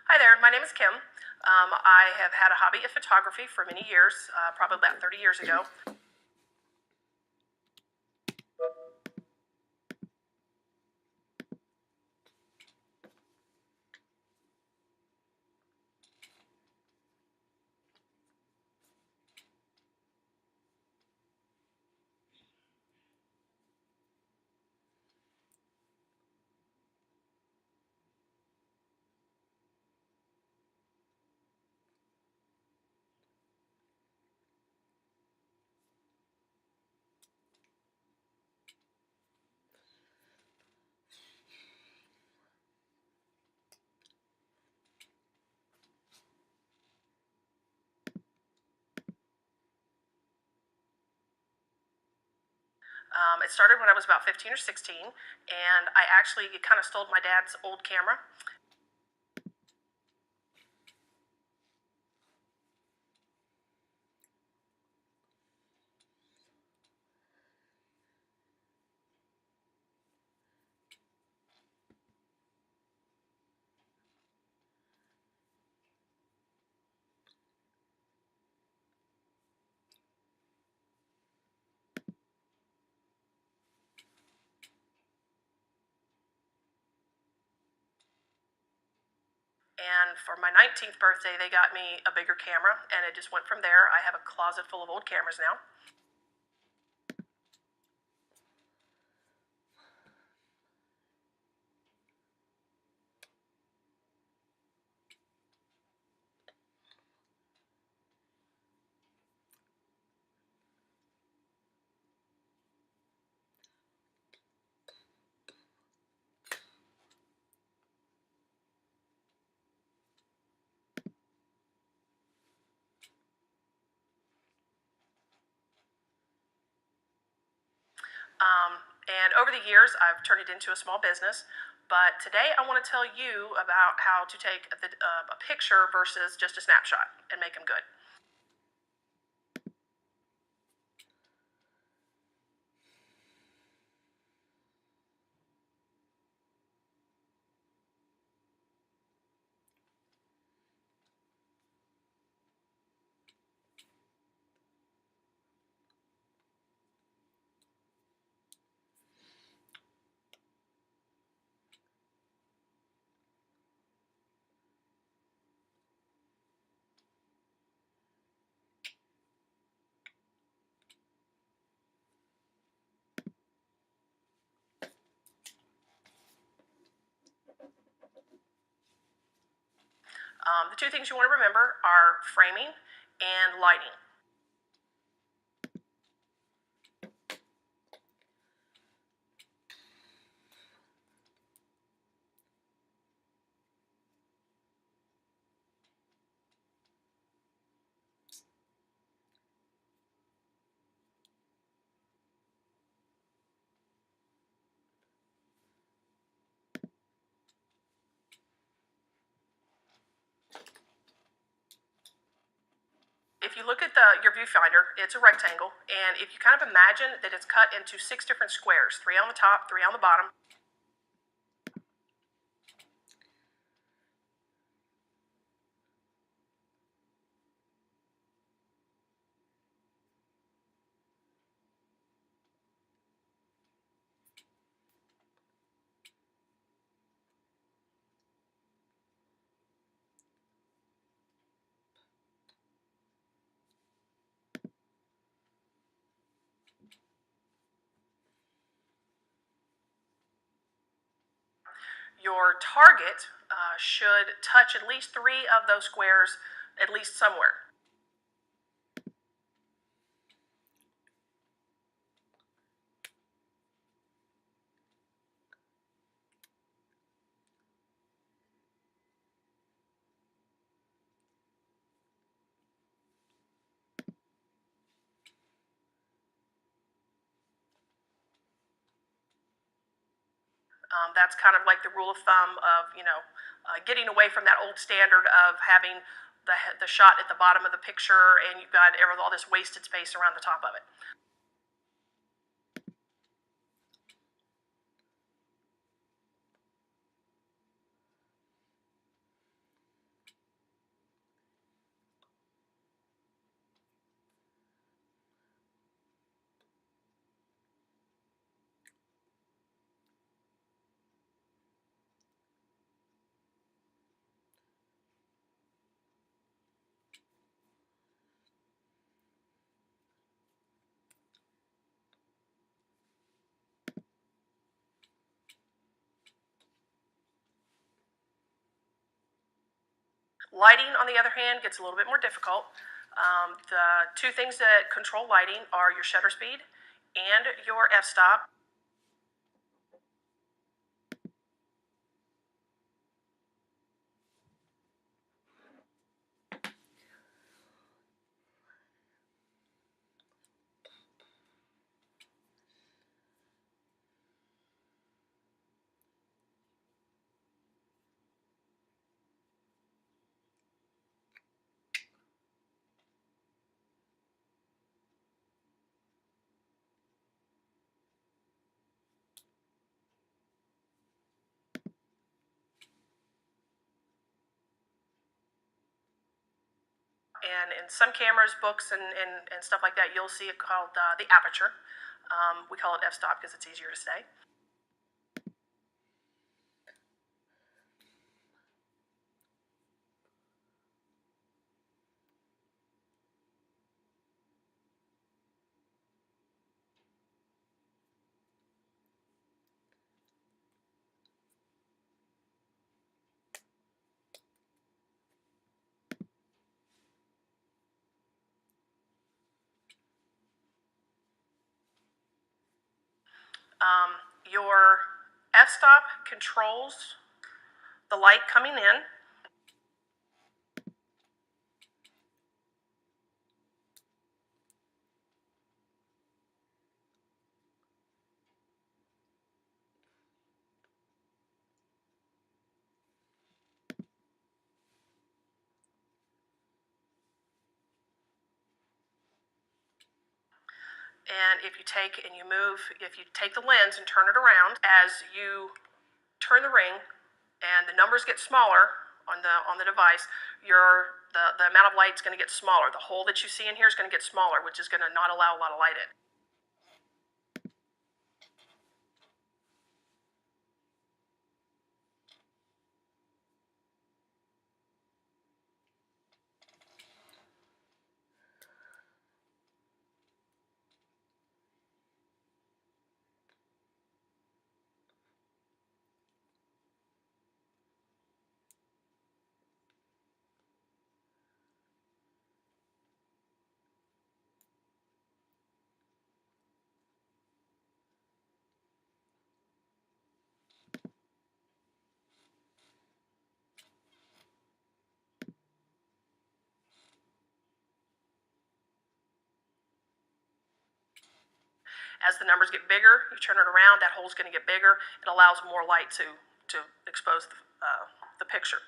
Hi there, my name is Kim. I have had a hobby of photography for many years, probably about 30 years ago. It started when I was about 15 or 16, and I actually kind of stole my dad's old camera. And for my 19th birthday, they got me a bigger camera, and it just went from there. I have a closet full of old cameras now. And over the years, I've turned it into a small business. But today, I want to tell you about how to take a picture versus just a snapshot and make them good. The two things you want to remember are framing and lighting. If you look at your viewfinder, it's a rectangle, and if you kind of imagine that it's cut into 6 different squares, 3 on the top, 3 on the bottom. Your target should touch at least 3 of those squares, at least somewhere. That's kind of like the rule of thumb of, getting away from that old standard of having the shot at the bottom of the picture and you've got all this wasted space around the top of it. Lighting, on the other hand, gets a little bit more difficult. The two things that control lighting are your shutter speed and your f-stop. And in some cameras, books, and stuff like that, you'll see it called the aperture. We call it f-stop because it's easier to say. Your f-stop controls the light coming in. And if you take the lens and turn it around, as you turn the ring and the numbers get smaller on the device, the amount of light is going to get smaller. The hole that you see in here is going to get smaller, which is going to not allow a lot of light in. As the numbers get bigger, you turn it around, that hole's going to get bigger. It allows more light to expose the picture.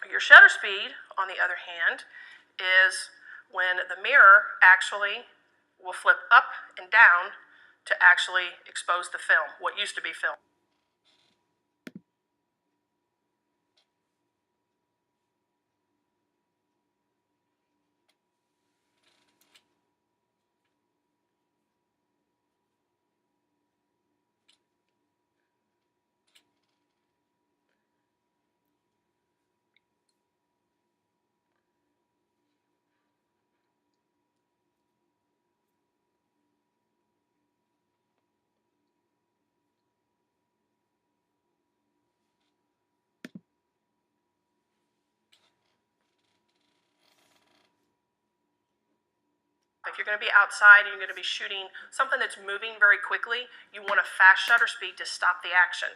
Your shutter speed, on the other hand, is when the mirror actually will flip up and down to actually expose the film, what used to be film. If you're going to be outside and you're going to be shooting something that's moving very quickly, you want a fast shutter speed to stop the action.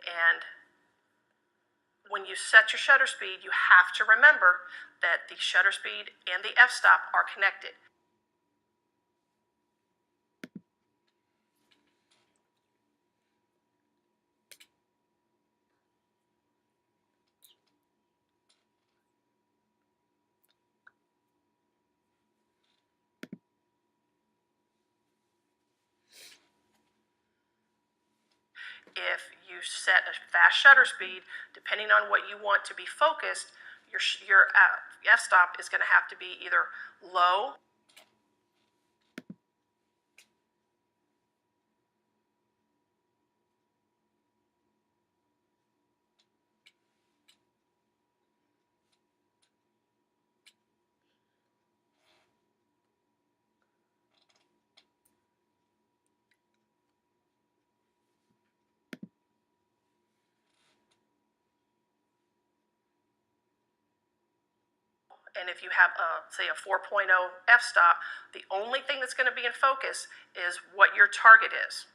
And when you set your shutter speed, you have to remember that the shutter speed and the f-stop are connected. set a fast shutter speed, depending on what you want to be focused, your f-stop is going to have to be either low. And if you have, say, a 4.0 f-stop, the only thing that's going to be in focus is what your target is.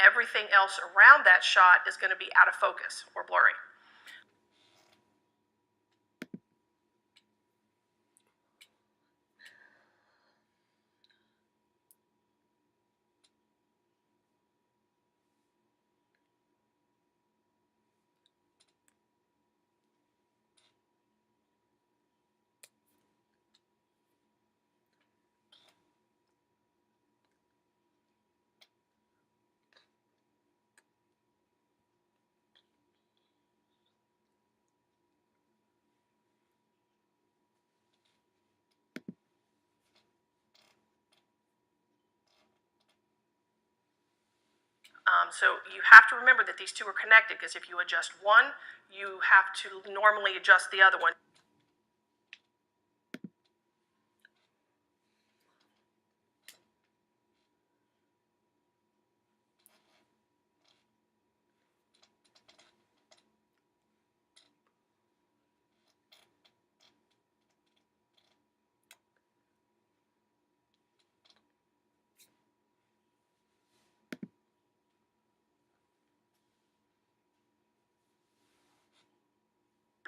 Everything else around that shot is going to be out of focus or blurry. So you have to remember that these two are connected, because if you adjust one, you have to normally adjust the other one.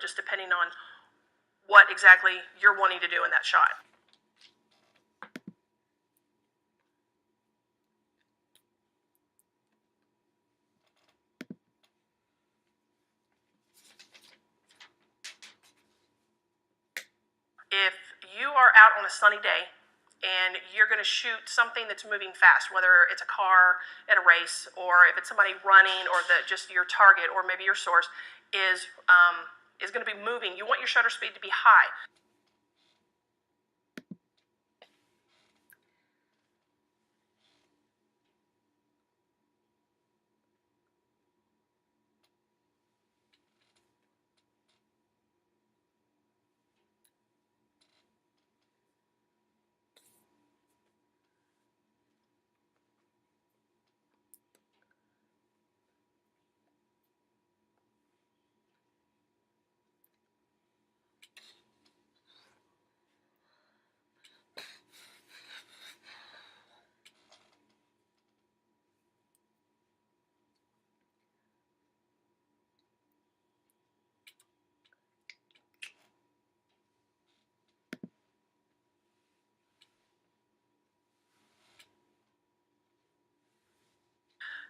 Just depending on what exactly you're wanting to do in that shot. If you are out on a sunny day and you're going to shoot something that's moving fast, whether it's a car at a race, or if it's somebody running, or just your target, or maybe your source is going to be moving, you want your shutter speed to be high.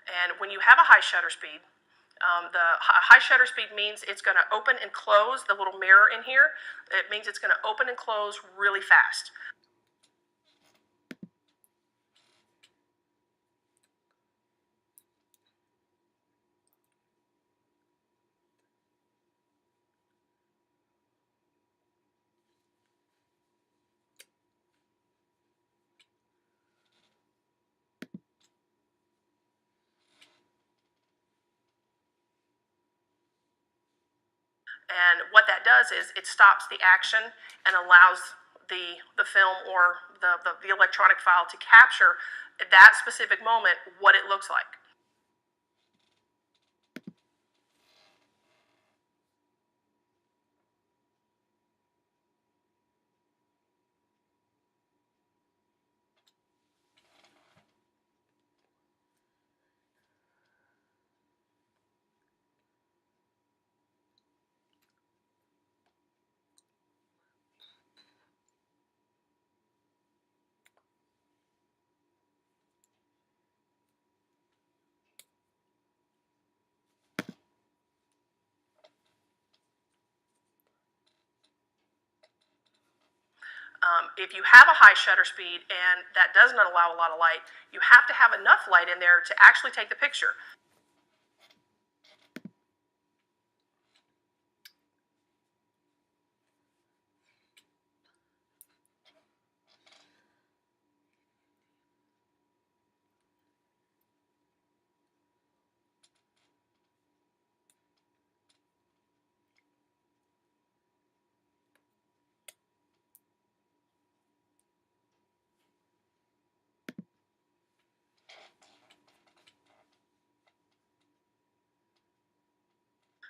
And when you have a high shutter speed, the high shutter speed means it's going to open and close the little mirror in here. It means it's going to open and close really fast. And what that does is it stops the action and allows the film or the electronic file to capture at that specific moment what it looks like. If you have a high shutter speed and that does not allow a lot of light, you have to have enough light in there to actually take the picture.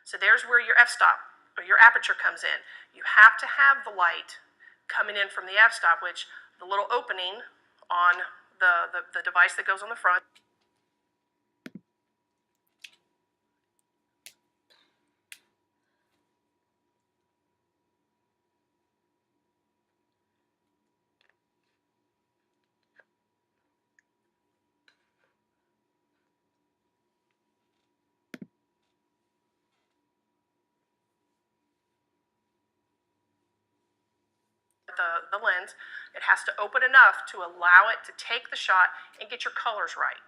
So there's where your f-stop or your aperture comes in. You have to have the light coming in from the f-stop, which the little opening on the device that goes on the front. The lens, it has to open enough to allow it to take the shot and get your colors right.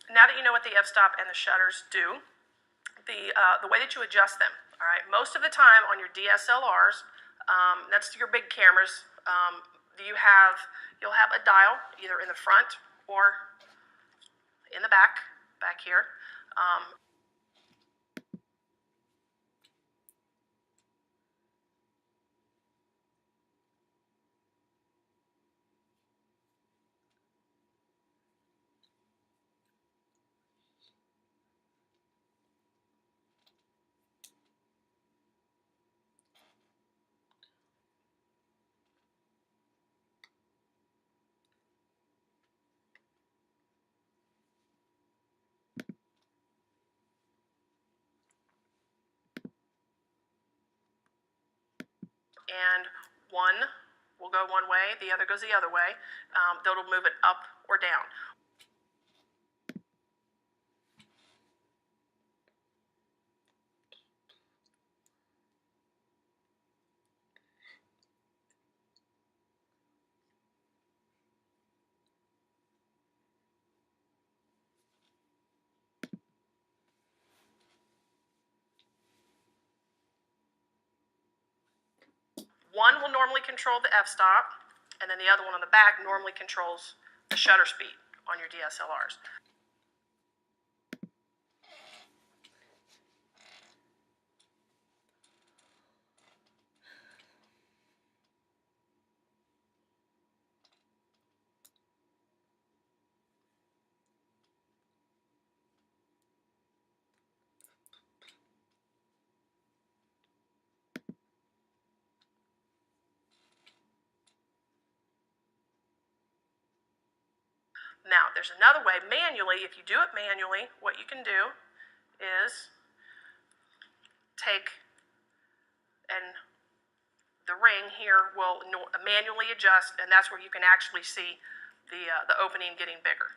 Now that you know what the f-stop and the shutters do, the way that you adjust them. All right, most of the time on your DSLRs, that's your big cameras. You'll have a dial either in the front or in the back here. And one will go one way, the other goes the other way. That'll move it up or down. One will normally control the f-stop, and then the other one on the back normally controls the shutter speed on your DSLRs. Now, there's another way, manually. If you do it manually, what you can do is take, and the ring here will manually adjust, and that's where you can actually see the opening getting bigger.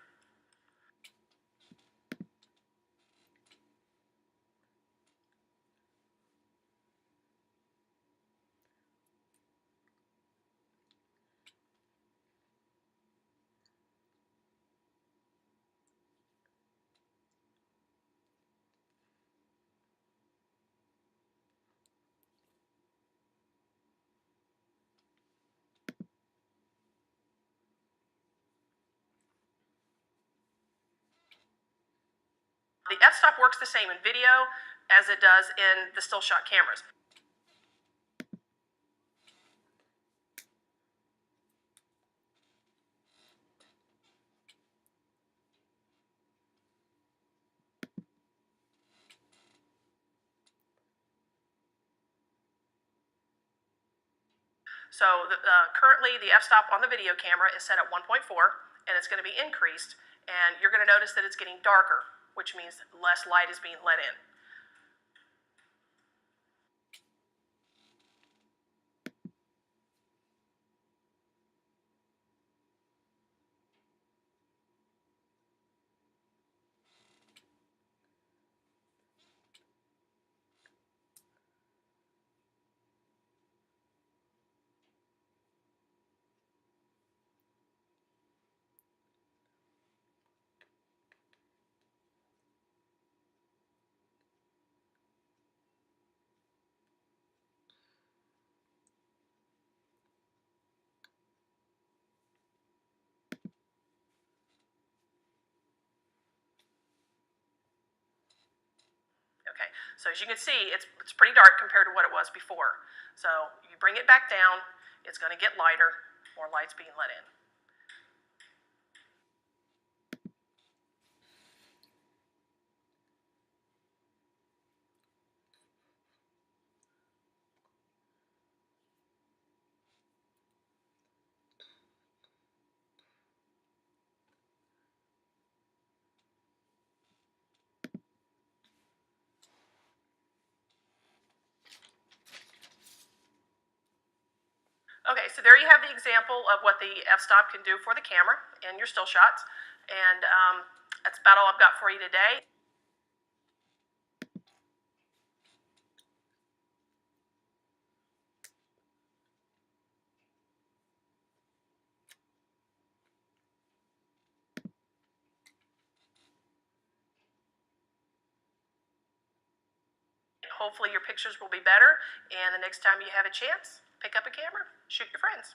The f-stop works the same in video as it does in the still shot cameras. So currently the f-stop on the video camera is set at 1.4, and it's going to be increased, and you're going to notice that it's getting darker, which means less light is being let in. So as you can see, it's pretty dark compared to what it was before. So you bring it back down, it's going to get lighter, more light's being let in. Okay, so there you have the example of what the f-stop can do for the camera in your still shots. And that's about all I've got for you today. Hopefully your pictures will be better, and the next time you have a chance, pick up a camera, shoot your friends.